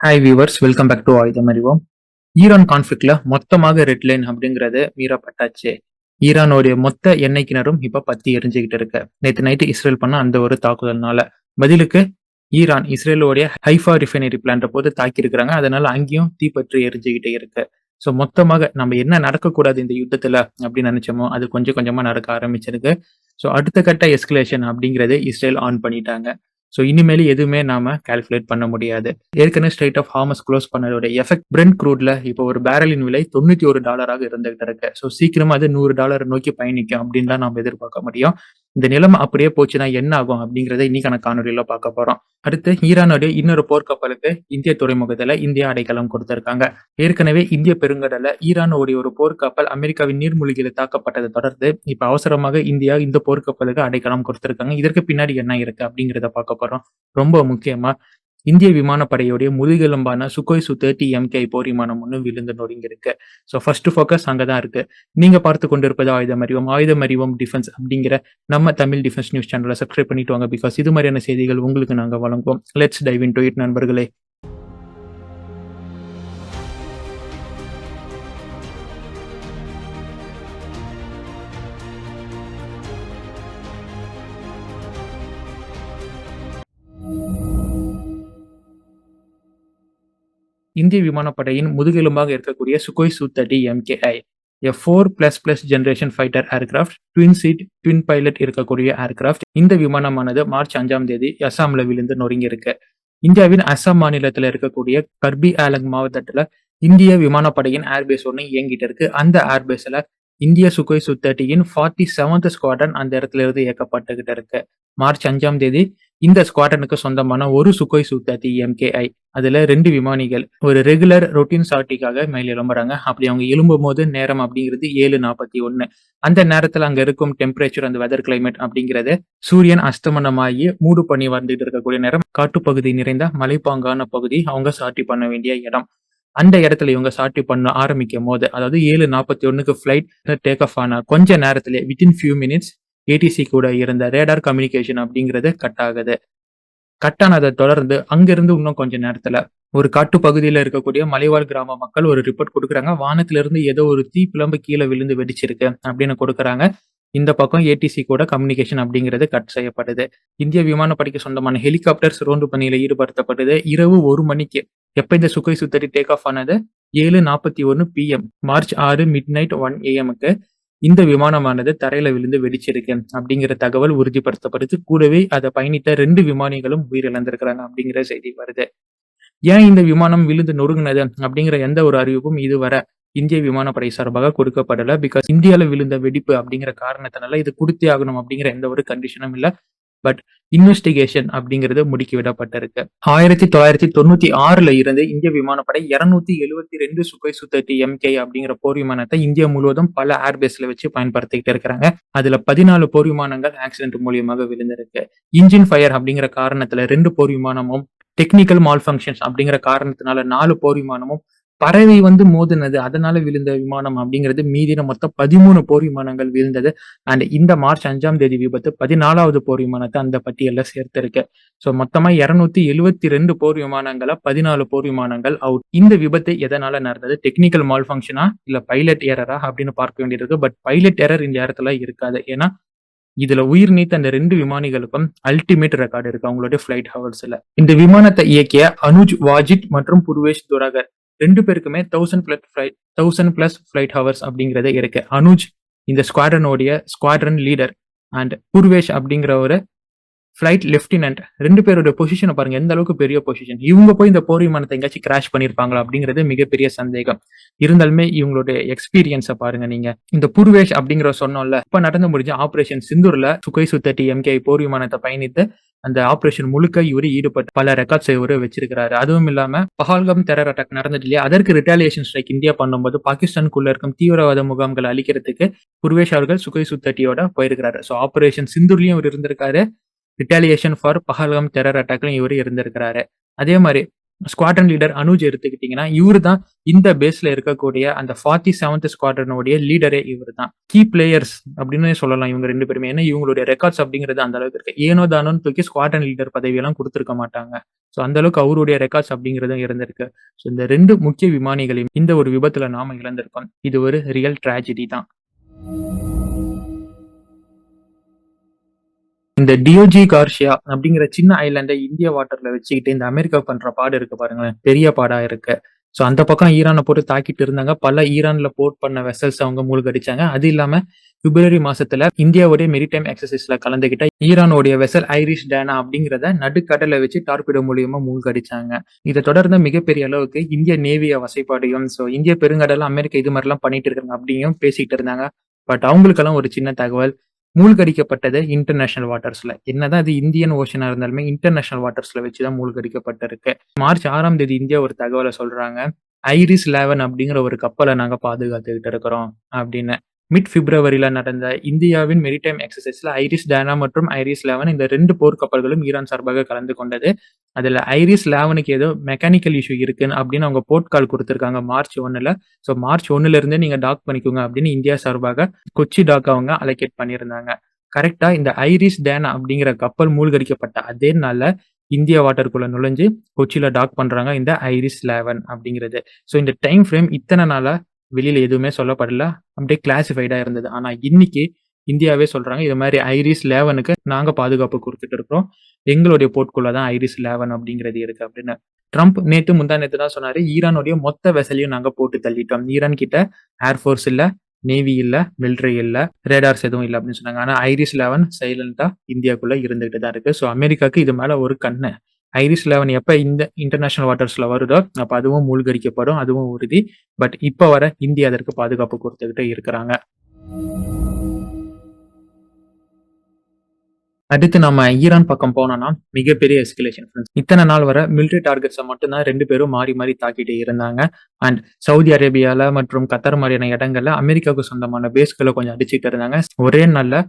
Hi viewers, welcome back to ஆயுதம் அறிவோம். Iran கான்ஃபிளிக்ட்ல மொத்தமாக ரெட் லைன் அப்படிங்கறது மீறப்பட்டாச்சு. ஈரானுடைய மொத்த எண்ணெய் கிணறும் இப்ப பத்தி எரிஞ்சுக்கிட்டு இருக்கு. நேற்று நைட்டு இஸ்ரேல் பண்ண அந்த ஒரு தாக்குதல்னால பதிலுக்கு ஈரான் இஸ்ரேலோடைய ஹைஃபா ரிஃபைனரி பிளான்ட போது தாக்கி இருக்கிறாங்க. அதனால அங்கேயும் தீப்பற்றி எரிஞ்சுக்கிட்டே இருக்கு. ஸோ மொத்தமாக நம்ம என்ன நடக்கக்கூடாது இந்த யுத்தத்துல அப்படின்னு நினைச்சோமோ அது கொஞ்சம் கொஞ்சமா நடக்க ஆரம்பிச்சிருக்கு. ஸோ அடுத்த கட்ட எஸ்கலேஷன் அப்படிங்கறது இஸ்ரேல் ஆன் பண்ணிட்டாங்க. ஸோ இனிமேல் எதுவுமே நாம கால்குலேட் பண்ண முடியாது. ஏற்கனவே ஸ்ட்ரைட் ஆஃப் ஹார்மஸ் க்ளோஸ் பண்ணதோட எஃபெக்ட் பிரெண்ட் க்ரூட்ல இப்போ ஒரு பேரலின் விலை $91 இருந்துகிட்டு இருக்கு. ஸோ சீக்கிரமா அது $100 நோக்கி பயணிக்கும் அப்படின்னு தான் நம்ம எதிர்பார்க்க முடியும். இந்த நிலைமை அப்படியே போச்சுன்னா என்ன ஆகும் அப்படிங்கறத இன்னைக்கான காணொலியில பார்க்க போறோம். அடுத்து ஈரானுடைய இன்னொரு போர்க்கப்பலுக்கு இந்திய துறைமுகத்துல இந்தியா அடைக்கலம் கொடுத்திருக்காங்க. ஏற்கனவே இந்திய பெருங்கடல ஈரானுடைய ஒரு போர்க்கப்பல் அமெரிக்காவின் நீர்மூழ்கியில தாக்கப்பட்டதை தொடர்ந்து இப்ப அவசரமாக இந்தியா இந்த போர்க்கப்பலுக்கு அடைக்கலம் கொடுத்திருக்காங்க. இதற்கு பின்னாடி என்ன இருக்கு அப்படிங்கறத பார்க்க போறோம். ரொம்ப முக்கியமா இந்திய விமானப்படையுடைய முதுகெலும்பான சுகோய் Su-30 MK போர் விமானம் ஒன்று விழுந்து நொறுங்கி இருக்கு. ஸோ ஃபர்ஸ்ட் ஃபோக்கஸ் அங்கதான் இருக்கு. நீங்க பார்த்து கொண்டிருப்பது ஆயுதம் அறிவோம் டிஃபென்ஸ் அப்படிங்கிற நம்ம தமிழ் டிஃபென்ஸ் நியூஸ் சேனலை சப்ஸ்கிரைப் பண்ணிட்டு வாங்க. பிகாஸ் இது மாதிரியான செய்திகள் உங்களுக்கு நாங்க வழங்குவோம். லெட்ஸ் டைவ் இன்டு இட் நண்பர்களே. இந்திய விமானப்படையின் முதுகெலும்பாக இருக்கக்கூடிய Sukhoi Su-30 MKI a 4++ generation fighter aircraft, twin seat twin pilot இருக்கக்கூடிய ஏர்கிராஃப்ட். இந்த விமானமானது மார்ச் 5ஆம் தேதி அசாம்ல விழுந்து நொறுங்கி இருக்கு. இந்தியாவின் அசாம் மாநிலத்துல இருக்கக்கூடிய கர்பி ஆலங் மாவட்டத்துல இந்திய விமானப்படையின் ஏர்பேஸ் ஒன்று இயங்கிட்டு இருக்கு. அந்த ஏர்பேஸ்ல இந்திய சுகோய் Su-30 47th ஸ்குவாட்ரன் அந்த இடத்துல இருந்து இயக்கப்பட்டுகிட்டு இருக்கு. மார்ச் 5ஆம் தேதி இந்த ஸ்குவாட்ரனுக்கு சொந்தமான ஒரு சுகோய் Su-30 MKI அதுல 2 விமானிகள் ஒரு ரெகுலர் ரொட்டீன் சார்ட்டிக்காக மேல் எழும்புறாங்க. அப்படி அவங்க எழும்பும் போது நேரம் அப்படிங்கிறது 7:41. அந்த நேரத்துல அங்க இருக்கும் டெம்பரேச்சர், அந்த வெதர் கிளைமேட் அப்படிங்கறது சூரியன் அஸ்தமனமாகி மூடு பண்ணி வந்துட்டு இருக்கக்கூடிய நேரம், காட்டுப்பகுதி நிறைந்த மலைப்பாங்கான பகுதி, அவங்க சார்ட்டி பண்ண வேண்டிய இடம். அந்த இடத்துல இவங்க சார்ட்டி பண்ண ஆரம்பிக்கும் போது, அதாவது 7:41க்கு ஃபிளைட் டேக் ஆஃப் ஆன கொஞ்ச நேரத்திலே வித்தின் ஃபியூ மினிட்ஸ் ஏடிசி கூட இருந்த ரேடார் கம்யூனிகேஷன் அப்படிங்கிறது கட் ஆகுது. கட் ஆனதை தொடர்ந்து அங்கிருந்து இன்னும் கொஞ்ச நேரத்துல ஒரு காட்டு பகுதியில இருக்கக்கூடிய மலைவாழ் கிராம மக்கள் ஒரு ரிப்போர்ட் கொடுக்குறாங்க. வானத்துல இருந்து ஏதோ ஒரு தீ பிளம்பு கீழே விழுந்து வெடிச்சிருக்கு அப்படின்னு கொடுக்குறாங்க. இந்த பக்கம் ஏடிசி கூட கம்யூனிகேஷன் அப்படிங்கிறது கட் செய்யப்படுது. இந்திய விமானப்படைக்கு சொந்தமான ஹெலிகாப்டர்ஸ் ரோந்து பணியில ஈடுபடுத்தப்படுது. இரவு 1 மணிக்கு எப்ப இந்த சுகோய் Su-30 டேக் ஆஃப் ஆனது 7:41 PM March 6 mid night 1 AM இந்த விமானமானது தரையில விழுந்து வெடிச்சிருக்கு அப்படிங்கிற தகவல் உறுதிப்படுத்தப்படுது. கூடவே அதை பயணித்த 2 விமானிகளும் உயிரிழந்திருக்கிறாங்க அப்படிங்கிற செய்தி வருது. ஏன் இந்த விமானம் விழுந்து நொறுங்கினது அப்படிங்கிற எந்த ஒரு அறிவிப்பும் இதுவரை இந்திய விமானப்படை சார்பாக கொடுக்கப்படல. பிகாஸ் இந்தியால விழுந்த வெடிப்பு அப்படிங்கிற காரணத்தினால இது கொடுத்தே ஆகணும் அப்படிங்கிற எந்த ஒரு கண்டிஷனும் இல்ல. பட் இன்வெஸ்டிகேஷன் அப்படிங்கிறது முடுக்கி விடப்பட்டிருக்கு. 1996ல இருந்து இந்திய விமானப்படை 272 சுகோய் Su-30 MK அப்படிங்கிற போர் விமானத்தை இந்தியா முழுவதும் பல ஏர்பேஸ்ல வச்சு பயன்படுத்திக்கிட்டு இருக்கிறாங்க. அதுல 14 போர் விமானங்கள் ஆக்சிடென்ட் மூலியமாக விழுந்திருக்கு. இன்ஜின் ஃபயர் அப்படிங்கிற காரணத்துல 2 போர் விமானமும், டெக்னிக்கல் மால்ஃபங்க்ஷன்ஸ் அப்படிங்கிற காரணத்தினால 4 போர் விமானமும், பறவை வந்து மோதினது அதனால விழுந்த விமானம் அப்படிங்கிறது மீதின மொத்தம் 13 போர் விமானங்கள் விழுந்தது. அண்ட் இந்த மார்ச் 5ஆம் தேதி விபத்து 14வது போர் விமானத்தை அந்த பட்டியல்ல சேர்த்திருக்கு. ஸோ மொத்தமா 272 போர் விமானங்கள 14 போர் விமானங்கள் அவுட். இந்த விபத்து எதனால நடந்தது? டெக்னிக்கல் மால்ஃபங்க்ஷனா இல்ல பைலட் எரரா அப்படின்னு பார்க்க வேண்டியிருக்கு. பட் பைலட் எரர் இந்த இடத்துல இருக்காது. ஏன்னா இதுல உயிர் நீத்த அந்த 2 விமானிகளுக்கும் அல்டிமேட் ரெக்கார்டு இருக்கு அவங்களுடைய ஃபிளைட் ஹவர்ஸ்ல. இந்த விமானத்தை இயக்கிய அனுஜ் வாஜிட் மற்றும் புர்வேஷ் துராகர் 2 பேருக்குமே 1000+ ஃபிளைட் ஹவர்ஸ் அப்படிங்கறது இருக்கு. அனுஜ் இந்த ஸ்குவாட்ரன் லீடர் அண்ட் புர்வேஷ் அப்படிங்கிற ஒரு ஃபிளைட் லெப்டினன்ட். 2 பேரோட பொசிஷனை பாருங்க, எந்த அளவுக்கு பெரிய பொசிஷன். இவங்க போய் இந்த போர் விமானத்தை எங்கேயாச்சும் கிராஷ் பண்ணிருப்பாங்களா அப்படிங்கிறது மிகப்பெரிய சந்தேகம். இருந்தாலுமே இவங்களுடைய எக்ஸ்பீரியன்ஸை பாருங்க நீங்க. இந்த புர்வேஷ் அப்படிங்கிற சொன்னோம்ல, இப்ப நடந்து முடிஞ்ச ஆபரேஷன் சிந்தூர்ல சுகோய் Su-30 MK போர் விமானத்தை பயணித்து அந்த ஆபரேஷன் முழுக்க இவரு ஈடுபட்டு பல ரெக்கார்ட்ஸ் இவரு வச்சிருக்கிறாரு. அதுவும் இல்லாம பஹல்காம் டெரர் அட்டாக் நடந்தது இல்லையா, அதற்கு ரிட்டாலியேஷன் ஸ்ட்ரைக் இந்தியா பண்ணும்போது பாகிஸ்தானுக்குள்ள இருக்கும் தீவிரவாத முகாம்களை அழிக்கிறதுக்கு புர்வேஷ் அவர்கள் சுகோய் Su-30 போயிருக்கிறாரு. ஸோ ஆபரேஷன் சிந்தூர்லயும் இவர் இருந்திருக்காரு, ரிட்டாலியேஷன் ஃபார் பஹல்காம் டெரர் அட்டாக்லையும் இவர் இருந்திருக்கிறாரு. அதே மாதிரி ஸ்குவாட்ரன் லீடர் அனுஜ் எடுத்துக்கிட்டீங்கன்னா, இவரு தான் இந்த பேஸ்ல இருக்கக்கூடிய அந்த 47th ஸ்குவாட்ரனுடைய லீடரே இவரு தான். கீ பிளேயர்ஸ் அப்படின்னு சொல்லலாம் இவங்க 2 பேருமே. ஏன்னா இவங்களுடைய ரெக்கார்ட்ஸ் அப்படிங்கிறது அந்த அளவுக்கு இருக்கு. ஏனோ தானோன்னு தூக்கி ஸ்குவாட்ரன் லீடர் பதவியெல்லாம் குடுத்திருக்க மாட்டாங்க. ஸோ அந்த அளவுக்கு அவருடைய ரெக்கார்ட்ஸ் அப்படிங்கிறதும் இருந்திருக்கு. ஸோ இந்த 2 முக்கிய விமானிகளையும் இந்த ஒரு விபத்துல நாம இழந்திருக்கோம். இது ஒரு ரியல் ட்ராஜடி தான். இந்த டியோஜி கார்ஷியா அப்படிங்கிற சின்ன ஐலாண்ட இந்திய வாட்டர்ல வச்சுக்கிட்டு இந்த அமெரிக்கா பண்ற பாடு இருக்கு பாருங்களேன். பெரிய பாடா இருக்கு. ஸோ அந்த பக்கம் ஈரான போட்டு தாக்கிட்டு இருந்தாங்க. பல ஈரான்ல போர்ட் பண்ண வெசல்ஸ் அவங்க மூழ்கடிச்சாங்க. அது இல்லாம பிப்ரவரி மாசத்துல இந்தியாவுடைய மெரிடைம் எக்ஸர்சைஸ்ல கலந்துகிட்ட ஈரானுடைய வெசல் ஐரிஷ் டேனா அப்படிங்கிறத நடுக்கடலை வச்சு டார்பிடோ மூலியமா மூழ்கடிச்சாங்க. இதை தொடர்ந்து மிகப்பெரிய அளவுக்கு இந்திய நேவிய வசைப்பாடையும் இந்திய பெருங்கடல அமெரிக்கா இது மாதிரி எல்லாம் பண்ணிட்டு இருக்காங்க அப்படியும் பேசிட்டு இருந்தாங்க. பட் அவங்களுக்கெல்லாம் ஒரு சின்ன தகவல், மூழ்கடிக்கப்பட்டது இன்டர்நேஷனல் வாட்டர்ஸ்ல. என்னதான் இது இந்தியன் ஓஷனா இருந்தாலுமே இன்டர்நேஷனல் வாட்டர்ஸ்ல வச்சுதான் மூழ்கடிக்கப்பட்டிருக்கு. மார்ச் 6ஆம் தேதி இந்தியா ஒரு தகவலை சொல்றாங்க. ஐரிஸ் 11 அப்படிங்கிற ஒரு கப்பலை நாங்க பாதுகாத்துக்கிட்டு இருக்கிறோம் அப்படின்னு. மிட் பிப்ரவரியில நடந்த இந்தியாவின் மெரிடைம் எக்ஸர்சைஸ்ல ஐரிஸ் டேனா மற்றும் ஐரிஸ் 11 இந்த 2 போர் கப்பல்களும் ஈரான் சார்பாக கலந்து கொண்டது. அதுல ஐரிஸ் 11க்கு ஏதோ மெக்கானிக்கல் இஷ்யூ இருக்குன்னு அப்படின்னு அவங்க போர்ட் கால் கொடுத்திருக்காங்க மார்ச் 1ல. ஸோ மார்ச் 1ல இருந்தே நீங்க டாக் பண்ணிக்கோங்க அப்படின்னு இந்தியா சார்பாக கொச்சி டாக் அவங்க அலோகேட் பண்ணியிருந்தாங்க. கரெக்டா இந்த ஐரிஸ் டேனா அப்படிங்கிற கப்பல் மூழ்கடிக்கப்பட்ட அதே நாள்ல இந்தியா வாட்டருக்குள்ள நுழைஞ்சு கொச்சியில டாக் பண்றாங்க இந்த ஐரிஸ் 11 அப்படிங்கிறது. ஸோ இந்த டைம் ஃப்ரேம் இத்தனை நாளா வெளியில எதுவுமே சொல்லப்படல. அப்படியே கிளாசிஃபைடா இருந்தது. ஆனா இன்னைக்கு இந்தியாவே சொல்றாங்க, இது மாதிரி ஐரிஸ் 11க்கு நாங்க பாதுகாப்பு கொடுத்துட்டு இருக்கிறோம். எங்களுடைய போர்ட்குள்ள தான் ஐரிஸ் 11 அப்படிங்கிறது இருக்கு அப்படின்னு. ட்ரம்ப் முந்தா நேத்து தான் சொன்னாரு, ஈரானுடைய மொத்த வெசலையும் நாங்க போட்டு தள்ளிட்டோம். ஈரான் கிட்ட ஏர்ஃபோர்ஸ் இல்ல, நேவி இல்ல, மிலிட்டரி இல்ல, ரேடார்ஸ் எதுவும் இல்ல அப்படின்னு சொன்னாங்க. ஆனா ஐரிஸ் 11 சைலண்டா இந்தியாக்குள்ள இருந்துகிட்டு தான் இருக்கு. ஸோ அமெரிக்காக்கு இது மேல ஒரு கண்ணு. ஐரிஸ் 11 எப்ப இந்த இன்டர்நேஷனல் வாட்டர்ஸ்ல வருதோ அப்ப அதுவும் மூழ்கடிக்கப்படும், அதுவும் உறுதி. பட் இப்ப வர இந்தியா அதற்கு பாதுகாப்பு கொடுத்துக்கிட்டு இருக்கிறாங்க. அடுத்து நம்ம ஈரான் பக்கம் போனோம்னா மிகப்பெரிய எஸ்கலேஷன். இத்தனை நாள் வர மிலிட்டரி டார்கெட்ஸை மட்டும் தான் 2 பேரும் மாறி மாறி தாக்கிட்டு இருந்தாங்க. அண்ட் சவுதி அரேபியால மற்றும் கத்தார் மாதிரியான இடங்கள்ல அமெரிக்காவுக்கு சொந்தமான பேஸ்களை கொஞ்சம் அடிச்சுட்டு இருந்தாங்க. ஒரே நாள்ல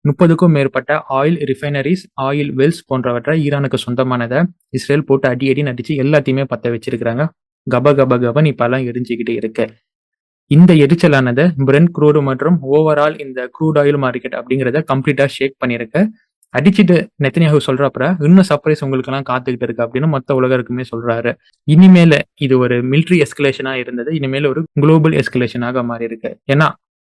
30க்கும் மேற்பட்ட ஆயில் ரிஃபைனரிஸ், ஆயில் வெல்ஸ் போன்றவற்றை ஈரானுக்கு சொந்தமானதை இஸ்ரேல் போட்டு அடின்னு அடிச்சு எல்லாத்தையுமே பத்த வச்சிருக்கிறாங்க. கபன்னு இப்பெல்லாம் எரிஞ்சுக்கிட்டு இருக்கு. இந்த எரிச்சலானது பிரெண்ட் க்ரூடு மற்றும் ஓவரால் இந்த க்ரூட் ஆயில் மார்க்கெட் அப்படிங்கிறத கம்ப்ளீட்டா ஷேக் பண்ணிருக்கு. அடிச்சுட்டு நெத்தனியாஹு சொல்றப்ப இன்னும் சர்ப்ரைஸ் உங்களுக்கு எல்லாம் காத்துக்கிட்டு இருக்கு அப்படின்னு மொத்த உலகருக்குமே சொல்றாரு. இனிமேல இது ஒரு மிலிட்டரி எஸ்கலேஷனா இருந்தது, இனிமேல ஒரு குளோபல் எஸ்கலேஷனாக மாறி இருக்கு. ஏன்னா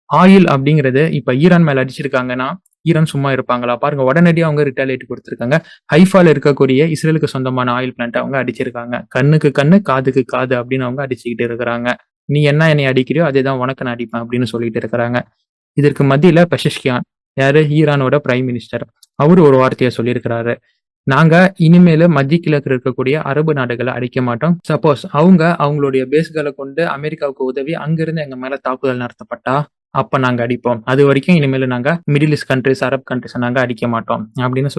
ஆயில் அப்படிங்கிறது இப்ப ஈரான் மேல அடிச்சிருக்காங்கன்னா ஈரான் சும்மா இருப்பாங்களா பாருங்க. உடனடியாக அவங்க ரிட்டாலியேட் கொடுத்திருக்காங்க. ஹைஃபால இருக்கக்கூடிய இஸ்ரேலுக்கு சொந்தமான ஆயில் பிளான்ட் அவங்க அடிச்சிருக்காங்க. கண்ணுக்கு கண்ணு காதுக்கு காது அப்படின்னு அவங்க அடிச்சுக்கிட்டு இருக்கிறாங்க. நீ என்ன என்னை அடிக்கிறியோ அதேதான் உனக்கு நான் அடிப்பேன் அப்படின்னு சொல்லிட்டு இருக்கிறாங்க. இதற்கு மத்தியில பெஷஷ்கியான், யாரு ஈரானோட பிரைம் மினிஸ்டர், அவரு ஒரு வார்த்தையை சொல்லியிருக்கிறாரு. நாங்க இனிமேல மத்திய கிழக்கு இருக்கக்கூடிய அரபு நாடுகளை அடிக்க மாட்டோம். சப்போஸ் அவங்களுடைய பேஸ்களை கொண்டு அமெரிக்காவுக்கு உதவி அங்கிருந்து எங்க மேல தாக்குதல் நடத்தப்பட்டா அப்ப நாங்க அடிப்போம். அது வரைக்கும் இனிமேல் நாங்க middle east countries, Arab countries நாங்க அடிக்க மாட்டோம் அப்படின்னு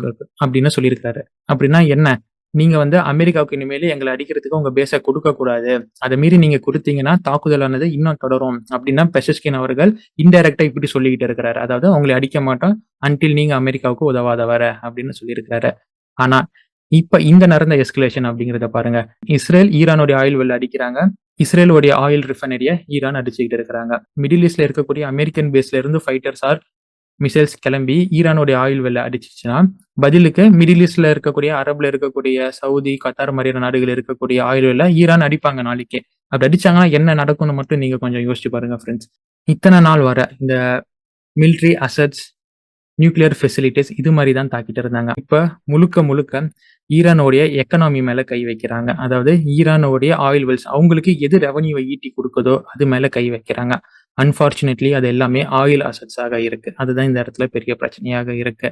சொல்லியிருக்காரு. அப்படின்னா என்ன? நீங்க அமெரிக்காவுக்கு இனிமேல் எங்களை அடிக்கிறதுக்கு உங்க பேஸை கொடுக்க கூடாது, அதை மீறி நீங்க கொடுத்தீங்கன்னா தாக்குதலானது இன்னும் தொடரும் அப்படின்னா பெஷஷ்கின் அவர்கள் இன்டைரக்டா இப்படி சொல்லிக்கிட்டு இருக்கிறாரு. அதாவது அவங்களை அடிக்க மாட்டோம் அன்டில் நீங்க அமெரிக்காவுக்கு உதவாதவர அப்படின்னு சொல்லியிருக்காரு. ஆனா இப்ப இந்த நடந்த எஸ்கலேஷன் அப்படிங்கிறத பாருங்க. இஸ்ரேல் ஈரானுடைய ஆயில் வெல் அடிக்கிறாங்க. இஸ்ரேலுடைய ஆயில் ரிஃபைனரியை ஈரான் அடிச்சுக்கிட்டு இருக்கிறாங்க. மிடில் ஈஸ்ட்ல இருக்கக்கூடிய அமெரிக்கன் பேஸ்ல இருந்து ஃபைட்டர்ஸ் ஆர் மிசைல்ஸ் கிளம்பி ஈரானுடைய ஆயில் வெல்ல அடிச்சிச்சுன்னா பதிலுக்கு மிடில் ஈஸ்ட்ல இருக்கக்கூடிய அரபுல இருக்கக்கூடிய சவுதி, கத்தார் மாதிரியான நாடுகள் இருக்கக்கூடிய ஆயில் வெல்ல ஈரான் அடிப்பாங்க நாளைக்கே. அப்படி அடிச்சாங்கன்னா என்ன நடக்கும்னு மட்டும் நீங்க கொஞ்சம் யோசிச்சு பாருங்க ஃப்ரெண்ட்ஸ். இத்தனை நாள் வர இந்த மிலிட்ரி அசட்ஸ், நியூக்ளியர் ஃபெசிலிட்டிஸ் இது மாதிரி தான் தாக்கிட்டு இருந்தாங்க. இப்ப முழுக்க ஈரானுடைய எக்கனாமி மேல கை வைக்கிறாங்க. அதாவது ஈரானுடைய ஆயில் வெல்ஸ் அவங்களுக்கு எது ரெவன்யூவை ஈட்டி கொடுக்குதோ அது மேல கை வைக்கிறாங்க. அன்பார்ச்சுனேட்லி அது எல்லாமே ஆயில் அசட்ஸாக இருக்கு. அதுதான் இந்த இடத்துல பெரிய பிரச்சனையாக இருக்கு.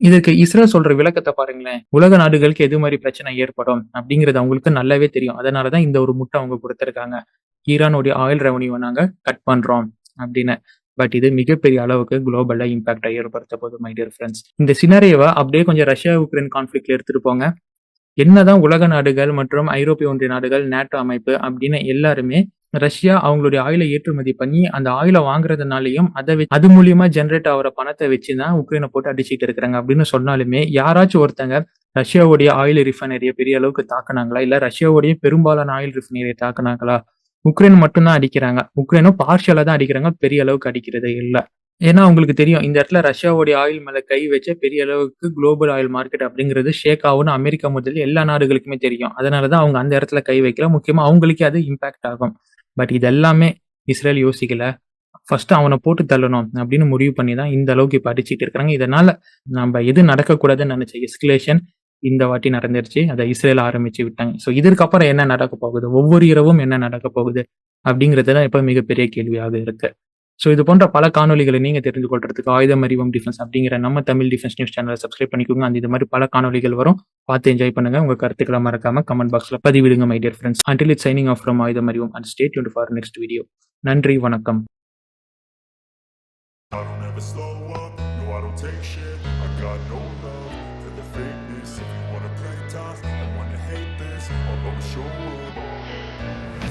இதுக்கு இஸ்ரேல் சொல்ற விளக்கத்தை பாருங்களேன். உலக நாடுகளுக்கு எது மாதிரி பிரச்சனை ஏற்படும் அப்படிங்கிறது அவங்களுக்கு நல்லாவே தெரியும். அதனாலதான் இந்த ஒரு முட்டை அவங்க கொடுத்திருக்காங்க. ஈரானுடைய ஆயில் ரெவன்யூவை நாங்க கட் பண்றோம் அப்படின்னு. பட் இது மிகப்பெரிய அளவுக்கு குளோபல்ல இம்பாக்டை ஏற்படுத்த போது மை டியர் ஃப்ரெண்ட்ஸ். இந்த சினாரியோவை அப்படியே கொஞ்சம் ரஷ்யா உக்ரைன் கான்ஃபிளிக்ட்ல எடுத்துட்டு போங்க. என்னதான் உலக நாடுகள் மற்றும் ஐரோப்பிய ஒன்றிய நாடுகள், நேட்டோ அமைப்பு அப்படின்னு எல்லாருமே ரஷ்யா அவங்களுடைய ஆயிலை ஏற்றுமதி பண்ணி அந்த ஆயிலை வாங்குறதுனாலையும் அது மூலியமா ஜென்ரேட் ஆகிற பணத்தை வச்சுதான் உக்ரைனை போட்டு அடிச்சுட்டு இருக்கிறாங்க அப்படின்னு சொன்னாலுமே யாராச்சும் ஒருத்தங்க ரஷ்யாவுடைய ஆயில் ரிஃபைனரிய பெரிய அளவுக்கு தாக்குனாங்களா? இல்ல ரஷ்யாவுடைய பெரும்பாலான ஆயில் ரிஃபைனரிய தாக்குனாங்களா? உக்ரைன் மட்டும் தான் அடிக்கிறாங்க. உக்ரைனும் பார்ஷியலா தான் அடிக்கிறாங்க. பெரிய அளவுக்கு அடிக்கிறதே இல்ல. ஏன்னா அவங்களுக்கு தெரியும். இந்த இடத்துல ரஷ்யாவுடைய ஆயில் மேல கை வச்சா பெரிய அளவுக்கு குளோபல் ஆயில் மார்க்கெட் அப்படிங்கிறது ஷேக் ஆகும்னு அமெரிக்கா முதல் எல்லா நாடுகளுக்குமே தெரியும். அதனால தான் அவங்க அந்த இடத்துல கை வைக்கல. முக்கியமா அவங்களுக்கே அது இம்பாக்ட் ஆகும். பட் இது எல்லாமே இஸ்ரேல் யோசிக்கல. ஃபர்ஸ்ட் அவன போட்டு தள்ளணும் அப்படின்னு முடிவு பண்ணி தான் இந்த அளவுக்கு இப்ப அடிச்சிட்டு இருக்காங்க. இதனால நம்ப எது நடக்கக்கூடாதுன்னு நெனச்ச எஸ்கலேஷன் இந்த வாட்டி நடந்துருச்சு. அத இஸ்ரேல் ஆரம்பிச்சு விட்டாங்க. ஸோ இதற்கப்புறம் என்ன நடக்கப் போகுது? ஒவ்வொரு இரவும் என்ன நடக்கப் போகுது? அப்படிங்கிறது தான் இப்ப மிகப்பெரிய கேள்வியாக இருக்கு. ஸோ இது போன்ற பல காணொளிகளை நீங்க தெரிந்து கொள்றதுக்கு ஆயுதம் அறிவோம் டிஃபென்ஸ் அப்படிங்கிற நம்ம தமிழ் டிஃபென்ஸ் நியூஸ் சேனலை சப்ஸ்கிரைப் பண்ணிக்கோங்க. அந்த இது மாதிரி பல காணொளிகள் வரும். பார்த்து என்ஜாய் பண்ணுங்க. உங்க கருத்துக்களை மறக்காம கமெண்ட் பாக்ஸ்ல பதிவிடுங்க my dear friends. Until it's signing off from ஆயுதம் அறிவோம் and stay tuned for next video. நன்றி, வணக்கம். I don't ever slow up, no I don't take shit. I got no love for the fakeness. If you wanna play tough and wanna hate this, I'll always show up.